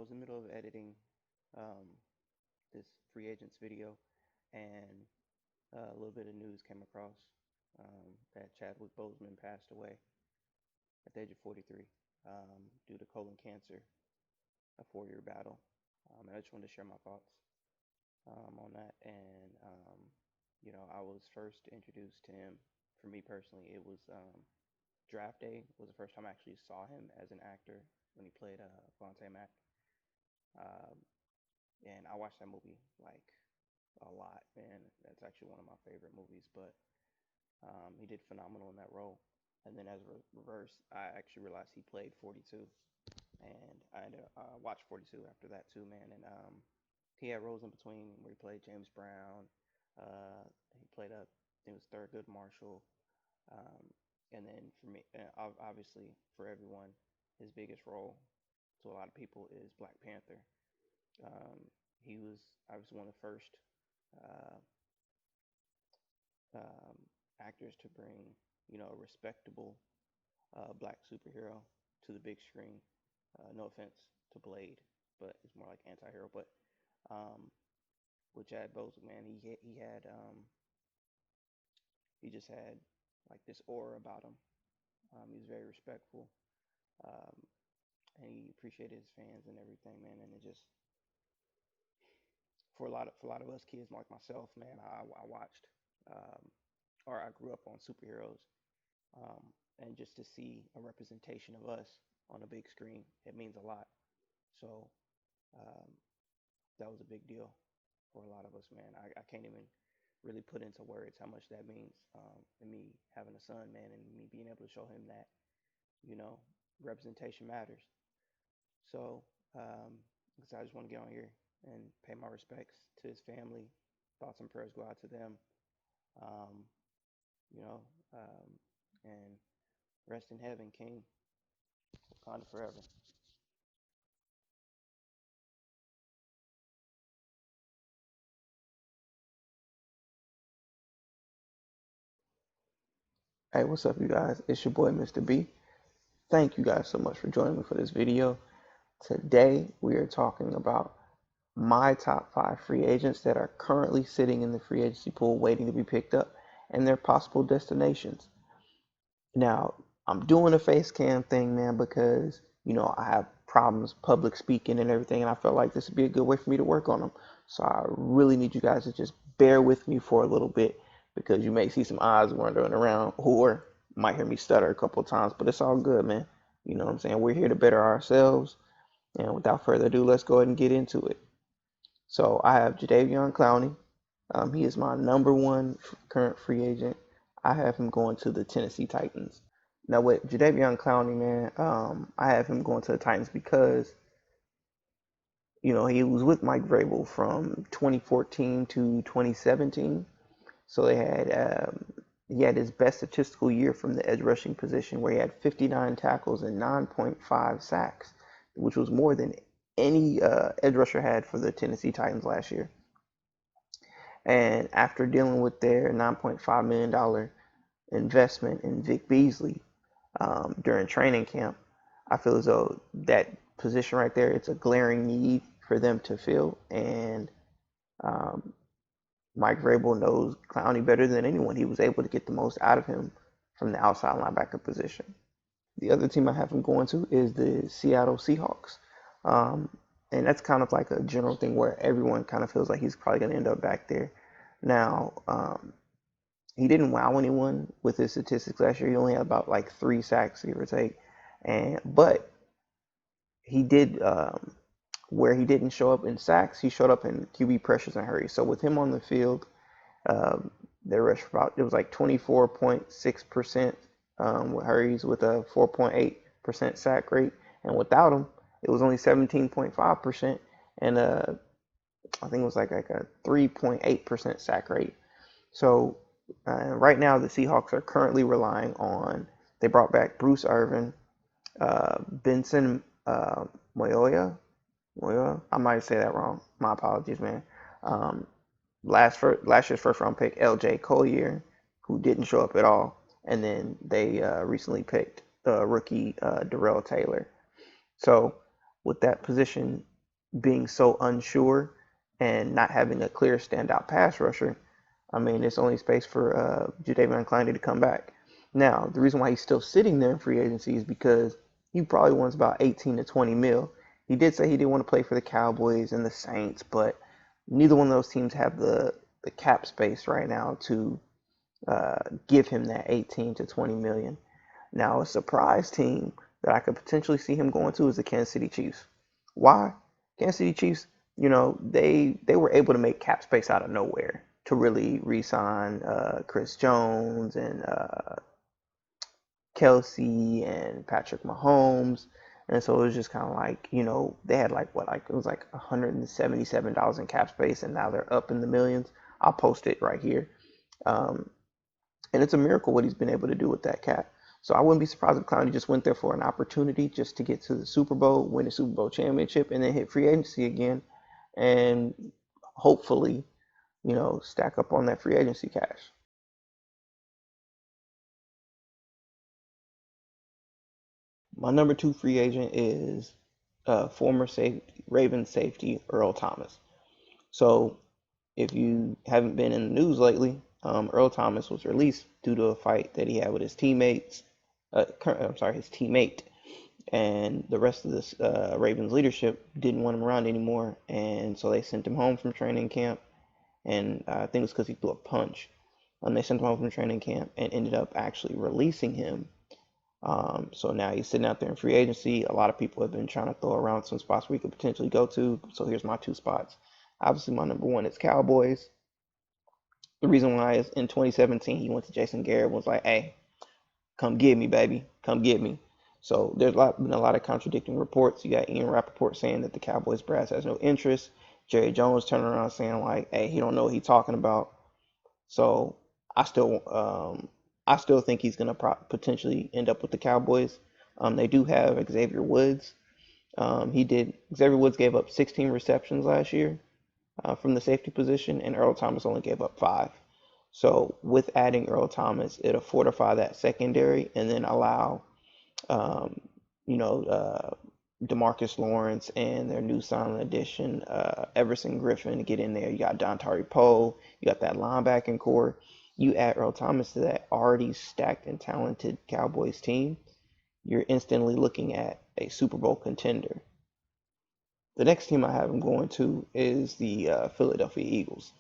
was in the middle of editing um, this free agents video, and a little bit of news came across that Chadwick Boseman passed away at the age of 43 due to colon cancer, a 4-year battle. And I just wanted to share my thoughts on that. And I was first introduced to him. For me personally, it was Draft Day was the first time I actually saw him as an actor when he played Vontae Mack. Um, and I watched that movie like a lot, man. That's actually one of my favorite movies. But he did phenomenal in that role. And then as a reverse, I actually realized he played 42, and I ended up, watched 42 after that too, man. And he had roles in between where he played James Brown. He played I think it was Thurgood Marshall. Um, and then for me, obviously for everyone, his biggest role to a lot of people is Black Panther. Um, he was obviously one of the first uh, um, actors to bring a respectable black superhero to the big screen. No offense to Blade, but it's more like anti-hero. But um, with Chad Boseman, man, he just had like this aura about him. He was very respectful, um, and he appreciated his fans and everything, man. And it just for a lot of us kids like myself, man, I watched um, or I grew up on superheroes, um, and just to see a representation of us on a big screen, it means a lot. So um, that was a big deal for a lot of us, man. I can't even really put into words how much that means, and me having a son, man, and me being able to show him that you know representation matters. So so I just want to get on here and pay my respects to his family. Thoughts and prayers go out to them. Um, you know, um, and rest in heaven, King. Wakanda forever. Hey, what's up, you guys? It's your boy, Mr. B. Thank you guys so much for joining me for this video. Today, we are talking about my top 5 free agents that are currently sitting in the free agency pool waiting to be picked up and their possible destinations. Now, I'm doing a face cam thing, man, because, I have problems public speaking and everything, and I felt like this would be a good way for me to work on them. So I really need you guys to just bear with me for a little bit because you may see some eyes wandering around or might hear me stutter a couple of times, but it's all good, man. You know what I'm saying? We're here to better ourselves. And without further ado, let's go ahead and get into it. So I have Jadeveon Clowney. He is my number one current free agent. I have him going to the Tennessee Titans. Now with Jadeveon Clowney, man, I have him going to the Titans because he was with Mike Vrabel from 2014 to 2017. So he had his best statistical year from the edge rushing position where he had 59 tackles and 9.5 sacks, which was more than any edge rusher had for the Tennessee Titans last year. And after dealing with their $9.5 million investment in Vic Beasley during training camp, I feel as though that position right there, it's a glaring need for them to fill. And um, Mike Vrabel knows Clowney better than anyone. He was able to get the most out of him from the outside linebacker position. The other team I have him going to is the Seattle Seahawks. Um, and that's kind of like a general thing where everyone kind of feels like he's probably going to end up back there. Now, he didn't wow anyone with his statistics last year. He only had about like 3 sacks, give or take. But he did where he didn't show up in sacks, he showed up in QB pressures and hurries. So with him on the field, they rushed about it was like 24.6% with hurries with a 4.8% sack rate, and without him, it was only 17.5%, and I think it was like a 3.8% sack rate. So right now, the Seahawks are currently relying on. They brought back Bruce Irvin, Benson Moyoya. Moyoya. I might say that wrong. My apologies, man. Um, last year's first round pick L.J. Collier, who didn't show up at all, and then they recently picked the rookie Darrell Taylor. So with that position being so unsure and not having a clear standout pass rusher, I mean, it's only space for Jadeveon Clowney to come back. Now, the reason why he's still sitting there in free agency is because he probably wants about 18 to 20 mil. He did say he didn't want to play for the Cowboys and the Saints, but neither one of those teams have the cap space right now to give him that 18 to 20 million. Now, a surprise team that I could potentially see him going to is the Kansas City Chiefs. Why? Kansas City Chiefs, they were able to make cap space out of nowhere to really re-sign Chris Jones and Kelsey and Patrick Mahomes. And so it was just kind of like, they had it was like 177,000 cap space, and now they're up in the millions. I'll post it right here. And it's a miracle what he's been able to do with that cap. So I wouldn't be surprised if Clowney just went there for an opportunity just to get to the Super Bowl, win the Super Bowl championship, and then hit free agency again, and hopefully, stack up on that free agency cash. My number two free agent is former Ravens safety Earl Thomas. So if you haven't been in the news lately, Earl Thomas was released due to a fight that he had with his teammates. His teammate, and the rest of this Ravens leadership didn't want him around anymore, and so they sent him home from training camp. And I think it was because he threw a punch. They sent him home from training camp and ended up actually releasing him. So now he's sitting out there in free agency. A lot of people have been trying to throw around some spots where he could potentially go to. So here's my two spots. Obviously, my number one is Cowboys. The reason why is in 2017 he went to Jason Garrett and was like, "Hey, come get me, baby, come get me." So there's been a lot of contradicting reports. You got Ian Rappaport saying that the Cowboys brass has no interest. Jerry Jones turning around saying like, "Hey, he don't know what he's talking about." So I still think he's gonna potentially end up with the Cowboys. They do have Xavier Woods. Xavier Woods gave up 16 receptions last year from the safety position, and Earl Thomas only gave up 5. So with adding Earl Thomas, it'll fortify that secondary and then allow, um, Demarcus Lawrence and their new silent addition, Everson Griffin, to get in there. You got Dontari Poe. You got that linebacking core. You add Earl Thomas to that already stacked and talented Cowboys team, you're instantly looking at a Super Bowl contender. The next team I have him going to is the Philadelphia Eagles.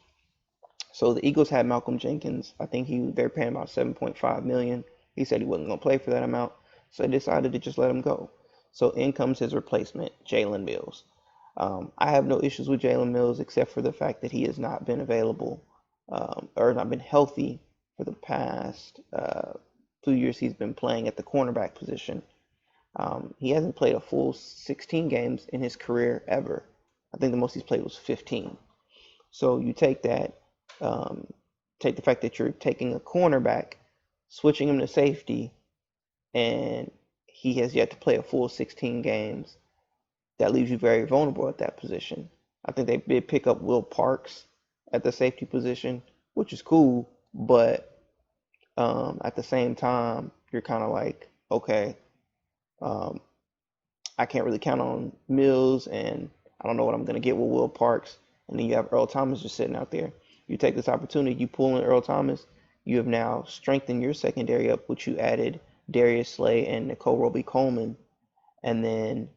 So the Eagles had Malcolm Jenkins. I think they're paying about 7.5 million. He said he wasn't going to play for that amount, so they decided to just let him go. So in comes his replacement, Jalen Mills. I have no issues with Jalen Mills except for the fact that he has not been available or not been healthy for the past 2 years. He's been playing at the cornerback position. He hasn't played a full 16 games in his career ever. I think the most he's played was 15. So you take that, take the fact that you're taking a cornerback, switching him to safety, and he has yet to play a full 16 games. That leaves you very vulnerable at that position. I think they did pick up Will Parks at the safety position, which is cool, but at the same time, you're kind of like, okay, um, I can't really count on Mills, and I don't know what I'm going to get with Will Parks. And then you have Earl Thomas just sitting out there. You take this opportunity, you pull in Earl Thomas, you have now strengthened your secondary up, which you added Darius Slay and Nicole Roby-Coleman. And then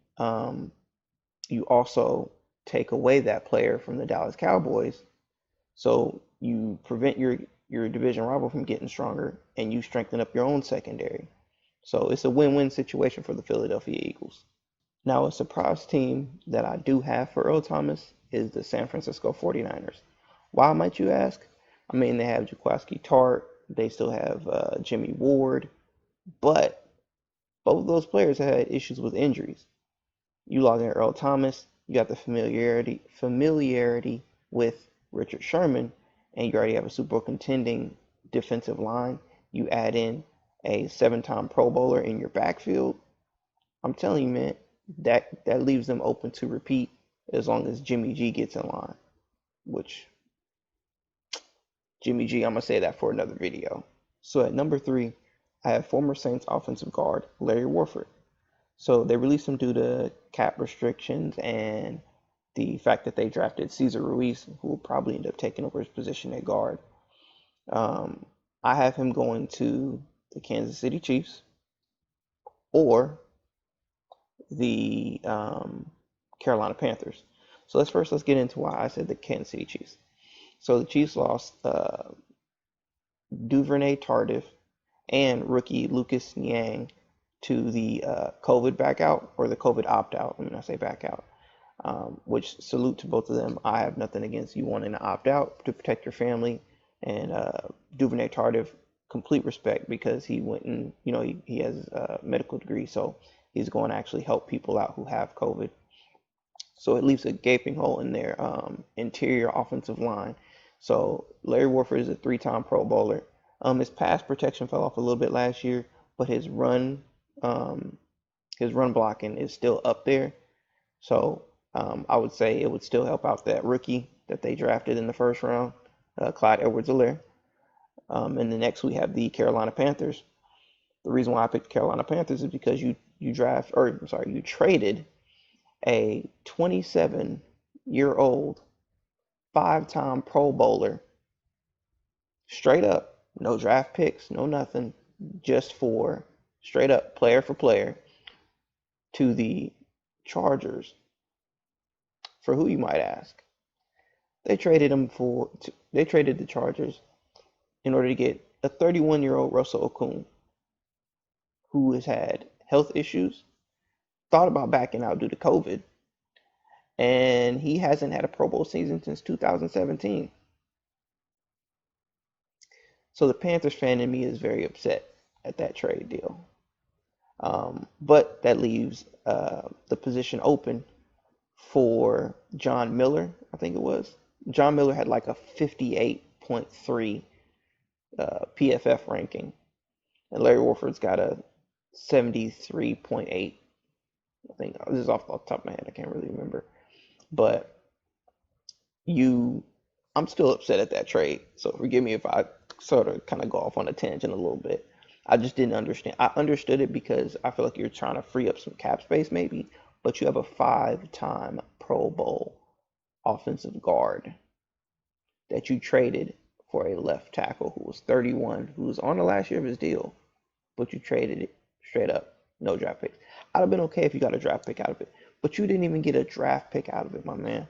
you also take away that player from the Dallas Cowboys. So you prevent your division rival from getting stronger, and you strengthen up your own secondary. So it's a win-win situation for the Philadelphia Eagles. Now, a surprise team that I do have for Earl Thomas is the San Francisco 49ers. Why, might you ask? I mean, they have Jaquiski Tartt, they still have Jimmy Ward, but both of those players have had issues with injuries. You log in Earl Thomas, you got the familiarity with Richard Sherman, and you already have a Super Bowl contending defensive line. You add in a 7-time Pro Bowler in your backfield. I'm telling you, man, that leaves them open to repeat as long as Jimmy G gets in line. Which Jimmy G, I'm gonna say that for another video. So at number 3, I have former Saints offensive guard Larry Warford. So they released him due to cap restrictions and the fact that they drafted Cesar Ruiz, who will probably end up taking over his position at guard. Um, I have him going to the Kansas City Chiefs or the Carolina Panthers. So let's get into why I said the Kansas City Chiefs. So the Chiefs lost Duvernay Tardif and rookie Lucas Niang to the COVID back out or the COVID opt out. Let me not say back out. Which salute to both of them. I have nothing against you wanting to opt out to protect your family. And Duvernay Tardif, complete respect because he went and, he has a medical degree. So he's going to actually help people out who have COVID. So it leaves a gaping hole in their interior offensive line. So Larry Warford is a three-time Pro Bowler. His pass protection fell off a little bit last year, but um, his run blocking is still up there. So I would say it would still help out that rookie that they drafted in the first round, Clyde Edwards-Helaire. And the next we have the Carolina Panthers. The reason why I picked the Carolina Panthers is because you traded a 27-year-old five-time Pro Bowler straight up, no draft picks, no nothing, just for straight up player for player to the Chargers. For who, you might ask? They traded the Chargers in order to get a 31-year-old Russell Okung who has had health issues, thought about backing out due to COVID, and he hasn't had a Pro Bowl season since 2017. So the Panthers fan in me is very upset at that trade deal. But that leaves the position open for John Miller, I think it was. John Miller had like a 58.3 PFF ranking, and Larry Warford's got a 73.8. I think this is off the top of my head. I can't really remember, but I'm still upset at that trade. So forgive me if I sort of kind of go off on a tangent a little bit. I just didn't understand. I understood it because I feel like you're trying to free up some cap space, maybe, but you have a five-time Pro Bowl offensive guard that you traded for a left tackle who was 31, who was on the last year of his deal, but you traded it straight up, no draft picks. I'd have been okay if you got a draft pick out of it, but you didn't even get a draft pick out of it, my man.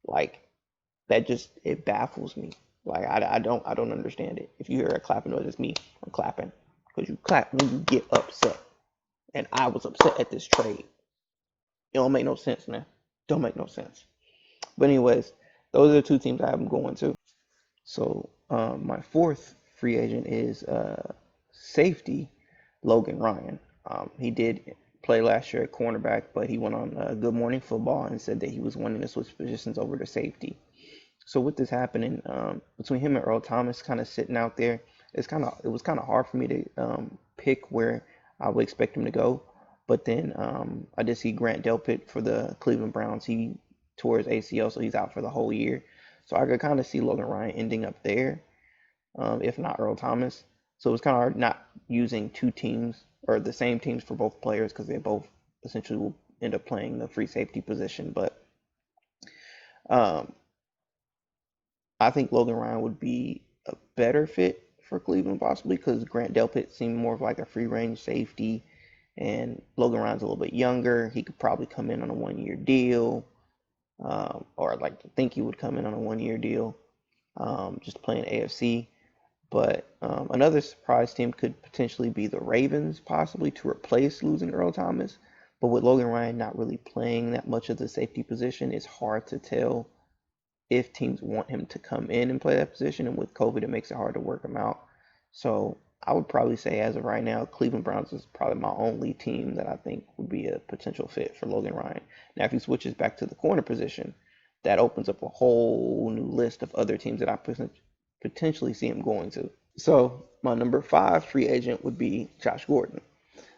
Like, that just, it baffles me. Like, I don't understand it. If you hear a clapping noise, it's me. I'm clapping because you clap when you get upset, and I was upset at this trade. It don't make no sense, man. Don't make no sense. But anyways, those are the two teams I have them going to. So my fourth free agent is safety Logan Ryan. He did play last year at cornerback, but he went on Good Morning Football and said that he was wanting to switch positions over to safety. So with this happening, between him and Earl Thomas kind of sitting out there, it was kind of hard for me to pick where I would expect him to go. But then I did see Grant Delpit for the Cleveland Browns. He tore his ACL, so he's out for the whole year. So I could kind of see Logan Ryan ending up there, if not Earl Thomas. So it was kind of hard not using two teams or the same teams for both players because they both essentially will end up playing the free safety position. But um, I think Logan Ryan would be a better fit for Cleveland possibly because Grant Delpit seemed more of like a free range safety, and Logan Ryan's a little bit younger. He could probably come in on a 1 year deal, or I'd like to think he would come in on a 1 year deal, just playing AFC. But another surprise team could potentially be the Ravens, possibly to replace losing Earl Thomas. But with Logan Ryan not really playing that much of the safety position, it's hard to tell if teams want him to come in and play that position. And with COVID, it makes it hard to work him out. So I would probably say, as of right now, Cleveland Browns is probably my only team that I think would be a potential fit for Logan Ryan. Now, if he switches back to the corner position, that opens up a whole new list of other teams that I potentially see him going to. So my number 5 free agent would be Josh Gordon.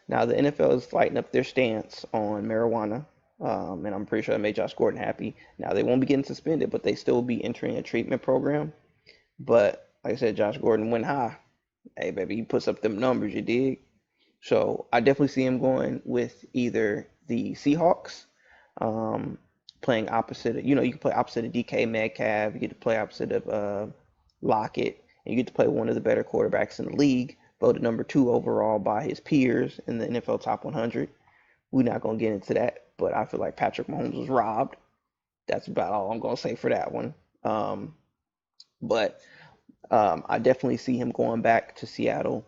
Now the NFL is fighting up their stance on marijuana, and I'm pretty sure that made Josh Gordon happy. Now they won't be getting suspended, but they still will be entering a treatment program. But like I said, Josh Gordon went high. Hey baby, he puts up them numbers, you dig? So I definitely see him going with either the Seahawks, um, playing opposite of, you can play opposite of DK Metcalf, you get to play opposite of Lockett, and you get to play one of the better quarterbacks in the league, voted number 2 overall by his peers in the NFL Top 100. We're not going to get into that, but I feel like Patrick Mahomes was robbed. That's about all I'm going to say for that one. But I definitely see him going back to Seattle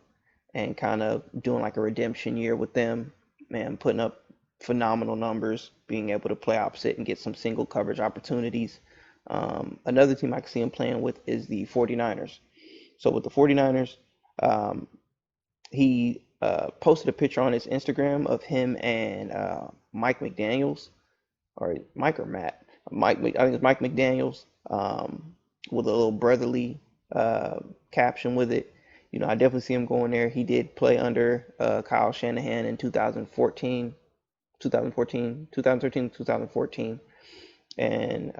and kind of doing like a redemption year with them, man, putting up phenomenal numbers, being able to play opposite and get some single coverage opportunities. Another team I can see him playing with is the 49ers. So with the 49ers, he posted a picture on his Instagram of him and Mike McDaniels, or Mike or Matt. I think it's Mike McDaniels, with a little brotherly caption with it. I definitely see him going there. He did play under Kyle Shanahan in 2013, 2014, and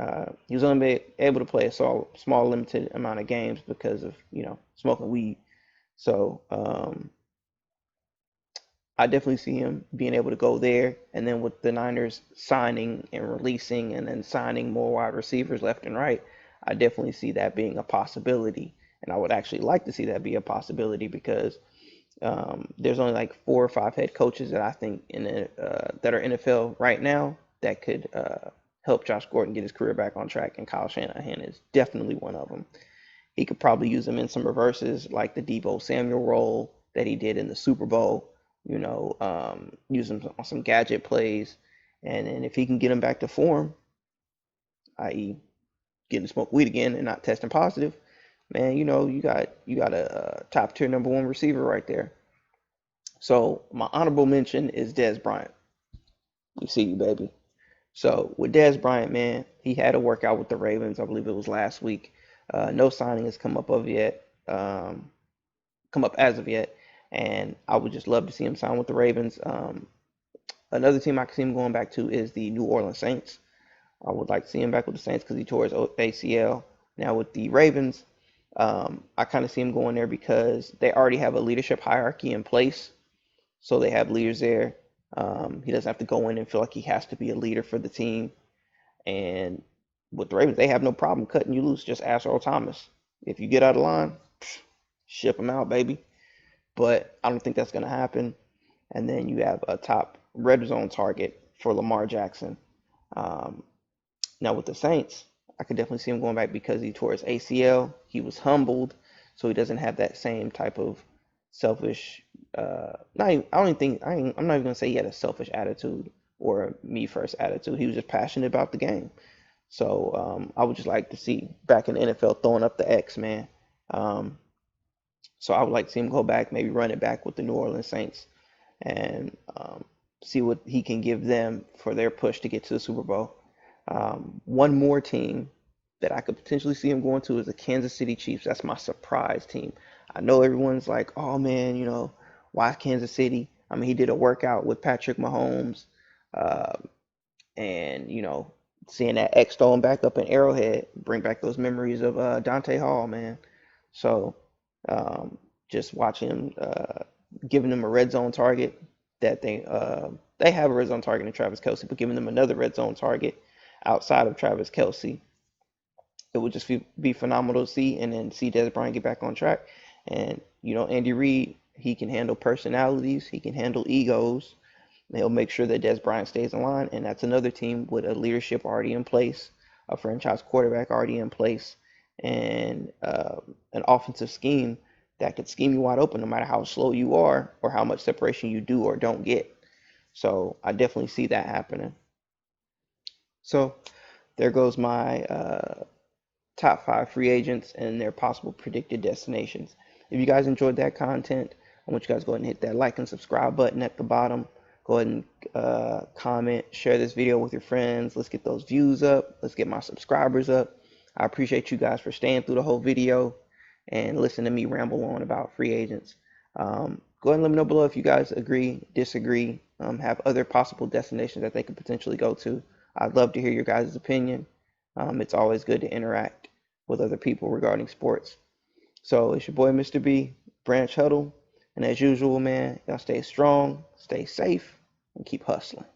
he was only able to play a small limited amount of games because of smoking weed. So I definitely see him being able to go there, and then with the Niners signing and releasing and then signing more wide receivers left and right, I definitely see that being a possibility. And I would actually like to see that be a possibility because there's only like 4 or 5 head coaches that I think that are NFL right now that could help Josh Gordon get his career back on track, and Kyle Shanahan is definitely one of them. He could probably use him in some reverses like the Deebo Samuel role that he did in the Super Bowl. Use him on some gadget plays, and then if he can get him back to form, i.e., getting to smoke weed again and not testing positive, man, you got a top tier number 1 receiver right there. So my honorable mention is Dez Bryant. We see you, baby. So with Dez Bryant, man, he had a workout with the Ravens. I believe it was last week. No signing has come up as of yet, and I would just love to see him sign with the Ravens. Another team I can see him going back to is the New Orleans Saints. I would like to see him back with the Saints because he tore his ACL. Now with the Ravens, I kind of see him going there because they already have a leadership hierarchy in place. So they have leaders there. He doesn't have to go in and feel like he has to be a leader for the team. And with the Ravens, they have no problem cutting you loose. Just ask Earl Thomas. If you get out of line, ship him out, baby. But I don't think that's going to happen. And then you have a top red zone target for Lamar Jackson. Now with the Saints, I could definitely see him going back because he tore his ACL. He was humbled, so he doesn't have that same type of selfish. I'm not even gonna say he had a selfish attitude or a me first attitude. He was just passionate about the game. So I would just like to see back in the NFL throwing up the X, man. So I would like to see him go back, maybe run it back with the New Orleans Saints, and see what he can give them for their push to get to the Super Bowl. One more team that I could potentially see him going to is the Kansas City Chiefs. That's my surprise team. I know everyone's like, oh man, why Kansas City? I mean, he did a workout with Patrick Mahomes, and seeing that X thrown back up in Arrowhead, bring back those memories of Dante Hall, man. So just watching him, giving them a red zone target that they have a red zone target in Travis Kelce, but giving them another red zone target outside of Travis Kelce, it would just be phenomenal to see, and then see Dez Bryant get back on track. And Andy Reid, he can handle personalities, he can handle egos. He'll make sure that Dez Bryant stays in line, and that's another team with a leadership already in place, a franchise quarterback already in place, and an offensive scheme that could scheme you wide open no matter how slow you are or how much separation you do or don't get. So I definitely see that happening. So there goes my top 5 free agents and their possible predicted destinations. If you guys enjoyed that content, I want you guys to go ahead and hit that like and subscribe button at the bottom. Go ahead and comment, share this video with your friends. Let's get those views up. Let's get my subscribers up. I appreciate you guys for staying through the whole video and listening to me ramble on about free agents. Go ahead and let me know below if you guys agree, disagree, have other possible destinations that they could potentially go to. I'd love to hear your guys' opinion. It's always good to interact with other people regarding sports. So it's your boy, Mr. B, Branch Huddle. And as usual, man, y'all stay strong, stay safe, and keep hustling.